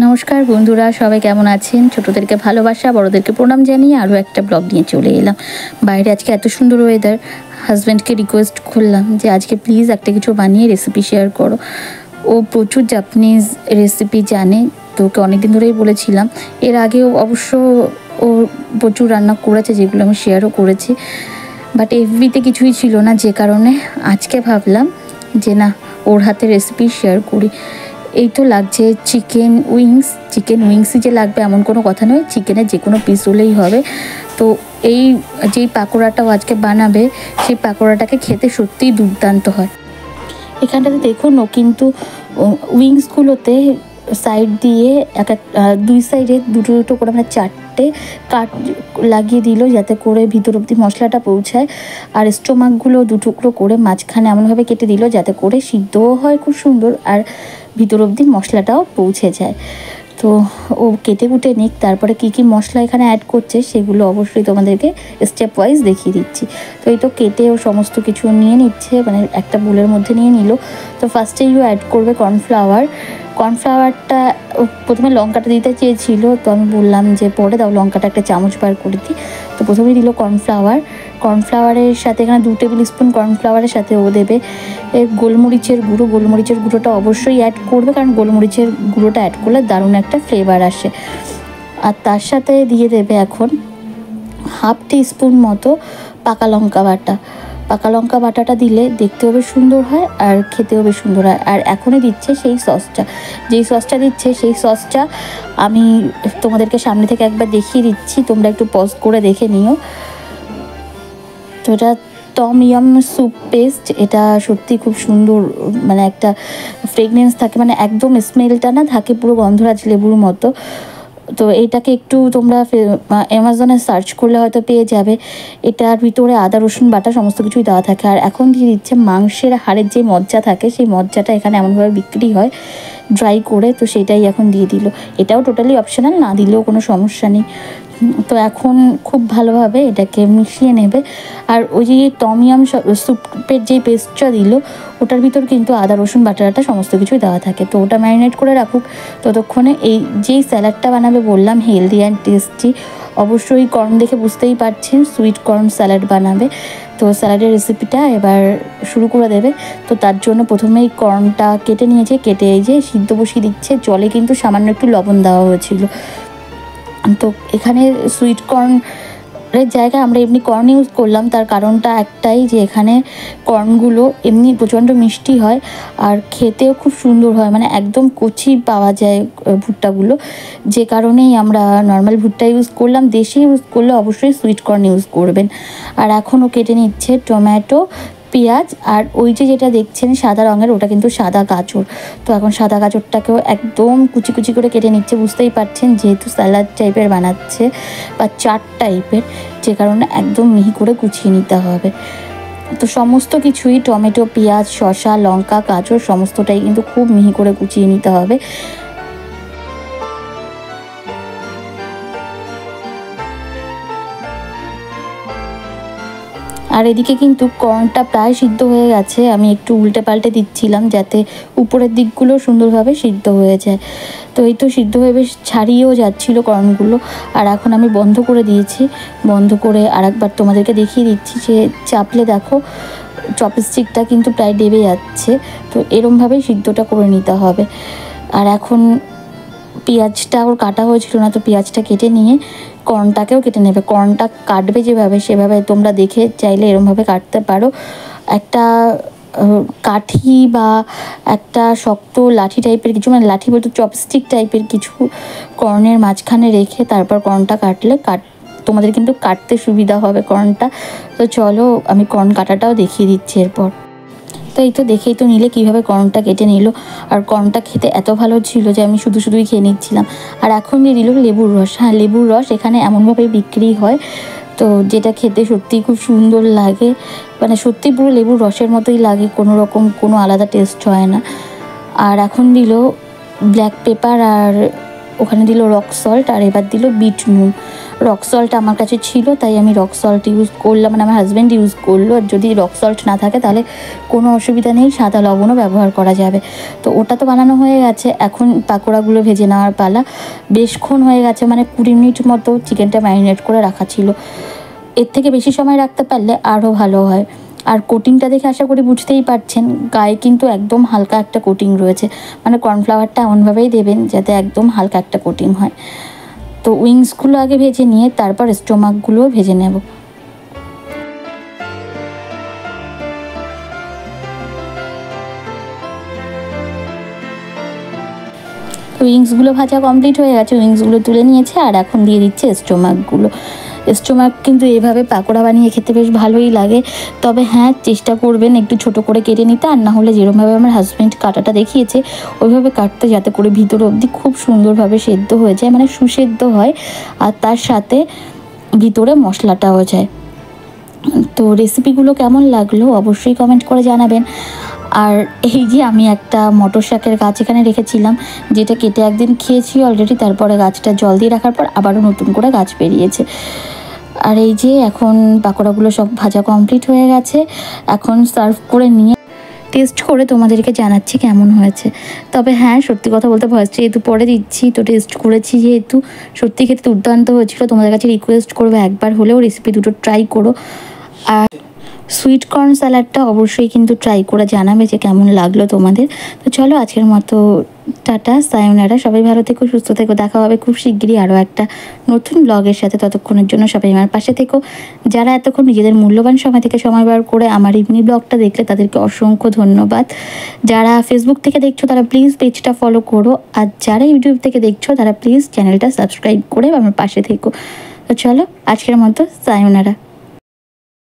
নমস্কার বন্ধুরা, সবাই কেমন আছেন? ছোটদেরকে ভালোবাসা, বড়দেরকে প্রণাম জানিয়ে আরও একটা ব্লগ নিয়ে চলে এলাম। বাইরে আজকে এত সুন্দর ওয়েদার, হাজব্যান্ডকে রিকোয়েস্ট করলাম যে আজকে প্লিজ একটা কিছু বানিয়ে রেসিপি শেয়ার করো। ও প্রচুর জাপানিজ রেসিপি জানে, তো ওকে অনেকদিন ধরেই বলেছিলাম। এর আগেও অবশ্য ও প্রচুর রান্না করেছে, যেগুলো আমি শেয়ারও করেছি, বাট এফবিতে কিছুই ছিল না, যে কারণে আজকে ভাবলাম যে না, ওর হাতে রেসিপি শেয়ার করি। এই তো লাগছে চিকেন উইংসই যে লাগবে এমন কোনো কথা নয়, চিকেনের যে কোনো পিস হলেই হবে। তো এই যেই পাকোড়াটাও আজকে বানাবে, সেই পাকোড়াটাকে খেতে সত্যিই দুর্দান্ত হয়। এখানটাতে দেখুন, ও কিন্তু উইংসগুলোতে সাইড দিয়ে দুই সাইডে দুটো দুটো করে, মানে চারটে কাট লাগিয়ে দিল, যাতে করে ভিতর অব্দি মশলাটা পৌঁছায়। আর স্টোমাকগুলো দুটুকরো করে মাঝখানে এমনভাবে কেটে দিল যাতে করে সিদ্ধও হয় খুব সুন্দর, আর ভিতর অব্দি মশলাটাও পৌঁছে যায়। তো ও কেটে কুটে নিক, তারপরে কী কী মশলা এখানে অ্যাড করছে সেগুলো অবশ্যই তোমাদেরকে স্টেপ ওয়াইজ দেখিয়ে দিচ্ছি। তো এই তো কেটে ও সমস্ত কিছু নিয়ে নিচ্ছে, মানে একটা বোলের মধ্যে নিয়ে নিল। তো ফার্স্টেই ও অ্যাড করবে কর্নফ্লাওয়ারটা প্রথমে লঙ্কাটা দিতে চেয়েছিল, তো আমি বললাম যে পরে দাও, লঙ্কাটা একটা চামচ বার করে দিই। তো প্রথমেই দিল কর্নফ্লাওয়ারের সাথে এখানে 2 টেবিল স্পুন কর্নফ্লাওয়ারের সাথে ও দেবে গোলমরিচের গুঁড়োটা অবশ্যই অ্যাড করবে, কারণ গোলমরিচের গুঁড়োটা অ্যাড করলে দারুণ একটা ফ্লেভার আসে। আর তার সাথে দিয়ে দেবে এখন হাফ টিস্পুন মতো পাকা লঙ্কা বাটাটা দিলে দেখতেও বেশ সুন্দর হয় আর খেতেও বেশ সুন্দর হয়। আর এখনই দিচ্ছে সেই সসটা, সেই সসটা আমি তোমাদেরকে সামনে থেকে একবার দেখিয়ে দিচ্ছি, তোমরা একটু পজ করে দেখে নিও। তো এটা টম ইয়াম স্যুপ পেস্ট, এটা সত্যি খুব সুন্দর, মানে একটা ফ্রেগনেন্স থাকে, মানে একদম স্মেলটা না থাকে পুরো গন্ধরাজ লেবুর মতো। তো এইটাকে একটু তোমরা অ্যামাজনে সার্চ করলে হয়তো পেয়ে যাবে। এটার ভিতরে আদা রসুন বাটা সমস্ত কিছুই দেওয়া থাকে। আর এখন দিয়ে দিচ্ছে মাংসের হাড়ের যে মজ্জা থাকে, সেই মজ্জাটা এখানে এমনভাবে বিক্রি হয় ড্রাই করে, তো সেটাই এখন দিয়ে দিল। এটাও টোটালি অপশনাল, না দিলেও কোনো সমস্যা নেই। তো এখন খুব ভালোভাবে এটাকে মিশিয়ে নেবে। আর ওই যে টমিয়াম স্যুপের যে পেস্টটা দিল, ওটার ভিতর কিন্তু আদা রসুন বাটাটা সমস্ত কিছুই দেওয়া থাকে। তো ওটা ম্যারিনেট করে রাখুক, ততক্ষণে এই যেই স্যালাডটা বানাবে বললাম হেলদি অ্যান্ড টেস্টি, অবশ্যই কর্ন দেখে বুঝতেই পারছেন সুইট কর্ন স্যালাড বানাবে। তো স্যালাডের রেসিপিটা এবার শুরু করে দেবে। তো তার জন্য প্রথমেই কর্নটা কেটে নিয়েছে, কেটে এই যে সিদ্ধ বসিয়ে দিচ্ছে। জলে কিন্তু সামান্য একটু লবণ দেওয়া হয়েছিল। তো এখানে সুইট কর্নের জায়গায় আমরা এমনি কর্ন ইউজ করলাম, তার কারণটা একটাই যে এখানে কর্নগুলো এমনি প্রচণ্ড মিষ্টি হয় আর খেতেও খুব সুন্দর হয়, মানে একদম কচি পাওয়া যায় ভুট্টাগুলো, যে কারণেই আমরা নর্মাল ভুট্টা ইউজ করলাম। দেশি ইউজ করলে অবশ্যই সুইট কর্ন ইউজ করবেন। আর এখনও কেটে নিচ্ছে টমেটো, পেঁয়াজ, আর ওই যে যেটা দেখছেন সাদা রঙের, ওটা কিন্তু সাদা গাজর। তো এখন সাদা গাজরটাকেও একদম কুচি কুচি করে কেটে নিচ্ছে। বুঝতেই পারছেন যেহেতু স্যালাড টাইপের বানাচ্ছে বা চাট টাইপের, যে কারণে একদম মিহি করে কুচিয়ে নিতে হবে। তো সমস্ত কিছুই টমেটো, পেঁয়াজ, শসা, লঙ্কা, গাজর সমস্তটাই কিন্তু খুব মিহি করে কুচিয়ে নিতে হবে। আর এদিকে কিন্তু কর্নটা প্রায় সিদ্ধ হয়ে গেছে, আমি একটু উল্টে পাল্টে দিচ্ছিলাম যাতে উপরের দিকগুলো সুন্দরভাবে সিদ্ধ হয়ে যায়। তো এই তো সিদ্ধ হয়ে বেশ ছাড়িয়েও যাচ্ছিলো কর্নগুলো। আর এখন আমি বন্ধ করে দিয়েছি, বন্ধ করে আরেকবার তোমাদেরকে দেখিয়ে দিচ্ছি যে চাপলে দেখো চপস্টিকটা কিন্তু প্রায় ডেবে যাচ্ছে। তো এরমভাবেই সিদ্ধটা করে নিতে হবে। আর এখন পেঁয়াজটা ওর কাটা হয়েছিল না, তো পেঁয়াজটা কেটে নিয়ে কর্নটাকেও কেটে নেবে। কর্নটা কাটবে যেভাবে, সেভাবে তোমরা দেখে চাইলে এরমভাবে কাটতে পারো। একটা কাঠি বা একটা শক্ত লাঠি টাইপের কিছু, মানে লাঠি বলতে চপস্টিক টাইপের কিছু কর্নের মাঝখানে রেখে তারপর কর্নটা কাটলে তোমাদের কিন্তু কাটতে সুবিধা হবে কর্নটা। তো চলো আমি কর্ন কাটাটাও দেখিয়ে দিচ্ছি এরপর। তো এই তো দেখেই তো নিলে কীভাবে কর্নটা কেটে নিল। আর কর্নটা খেতে এত ভালো ছিল যে আমি শুধুই খেয়ে নিচ্ছিলাম। আর এখন দিয়ে দিল লেবুর রস। হ্যাঁ, লেবুর রস এখানে এমনভাবে বিক্রি হয়, তো যেটা খেতে সত্যিই খুব সুন্দর লাগে, মানে সত্যি পুরো লেবুর রসের মতোই লাগে, কোনো আলাদা টেস্ট হয় না। আর এখন দিল ব্ল্যাক পেপার আর ওখানে দিল রক সল্ট, আর এবার দিল বিট নুন। রক সল্ট আমার কাছে ছিল তাই আমি রক সল্ট ইউজ করলাম, মানে আমার হাজব্যান্ড ইউজ করলো। আর যদি রক সল্ট না থাকে তাহলে কোনো অসুবিধা নেই, সাদা লবণও ব্যবহার করা যাবে। তো ওটা তো বানানো হয়ে গেছে, এখন পাকোড়াগুলো ভেজে নেওয়ার পালা। বেশক্ষণ হয়ে গেছে, মানে 20 মিনিট মতো চিকেনটা ম্যারিনেট করে রাখা ছিল। এর থেকে বেশি সময় রাখতে পারলে আরও ভালো হয়। আর কোটিংটা দেখে আশা করি বুঝতেই পারছেন, গায়ে কিন্তু একদম হালকা একটা কোটিং রয়েছে, মানে কর্নফ্লাওয়ারটা এমনভাবেই দেবেন যাতে একদম হালকা একটা কোটিং হয়। তো উইংসগুলো আগে ভেজে নিয়ে তারপর স্টোমাকগুলোও ভেজে নেব। উইংসগুলো ভাজা কমপ্লিট হয়ে গেছে, উইংসগুলো তুলে নিয়েছে, আর এখন দিয়ে দিচ্ছে স্টোমাকগুলো। স্টোমাক কিন্তু এভাবে পাকোড়া বানিয়ে খেতে বেশ ভালোই লাগে, তবে হ্যাঁ চেষ্টা করবেন একটু ছোট করে কেটে নিতে, আর না হলে যেরকমভাবে আমার হাজব্যান্ড কাটাটা দেখিয়েছে ওইভাবে কাটতে, যাতে করে ভিতর অবধি খুব সুন্দরভাবে সেদ্ধ হয়ে যায়, মানে সুসেদ্ধ হয়, আর তার সাথে ভিতরে মশলাটাও যায়। তো রেসিপিগুলো কেমন লাগলো অবশ্যই কমেন্ট করে জানাবেন। আর এই যে আমি একটা মটর শাকের গাছ এখানে রেখেছিলাম, যেটা কেটে একদিন খেয়েছি অলরেডি, তারপরে গাছটা জল দিয়ে রাখার পর আবারও নতুন করে গাছ বেরিয়েছে। আর এই যে এখন পাকোড়াগুলো সব ভাজা কমপ্লিট হয়ে গেছে, এখন সার্ভ করে নিয়ে টেস্ট করে তোমাদেরকে জানাচ্ছি কেমন হয়েছে। তবে হ্যাঁ সত্যি কথা বলতে ভয়েস যেহেতু পরে দিচ্ছি, তো টেস্ট করেছি যেহেতু সত্যি খেতে দুর্দান্ত হয়েছিল। তোমাদের কাছে রিকোয়েস্ট করবো একবার হলেও রেসিপি দুটো ট্রাই করো। আর সুইট কর্ন স্যালাডটা অবশ্যই কিন্তু ট্রাই করে জানাবে যে কেমন লাগলো তোমাদের। তো চলো আজকের মতো টাটা, সায়োনারা, সবাই ভালো থেকো, সুস্থ থেকো। দেখা হবে খুব শিগগিরই আরও একটা নতুন ব্লগের সাথে। ততক্ষণের জন্য সবাই আমার পাশে থেকো। যারা এতক্ষণ নিজেদের মূল্যবান সময় থেকে সময় বার করে আমার এই মিনি ব্লগটা দেখলে তাদেরকে অসংখ্য ধন্যবাদ। যারা ফেসবুক থেকে দেখছো তারা প্লিজ পেজটা ফলো করো, আর যারা ইউটিউব থেকে দেখছো তারা প্লিজ চ্যানেলটা সাবস্ক্রাইব করে আমার পাশে থেকো। তো চলো আজকের মতো সায়োনারা।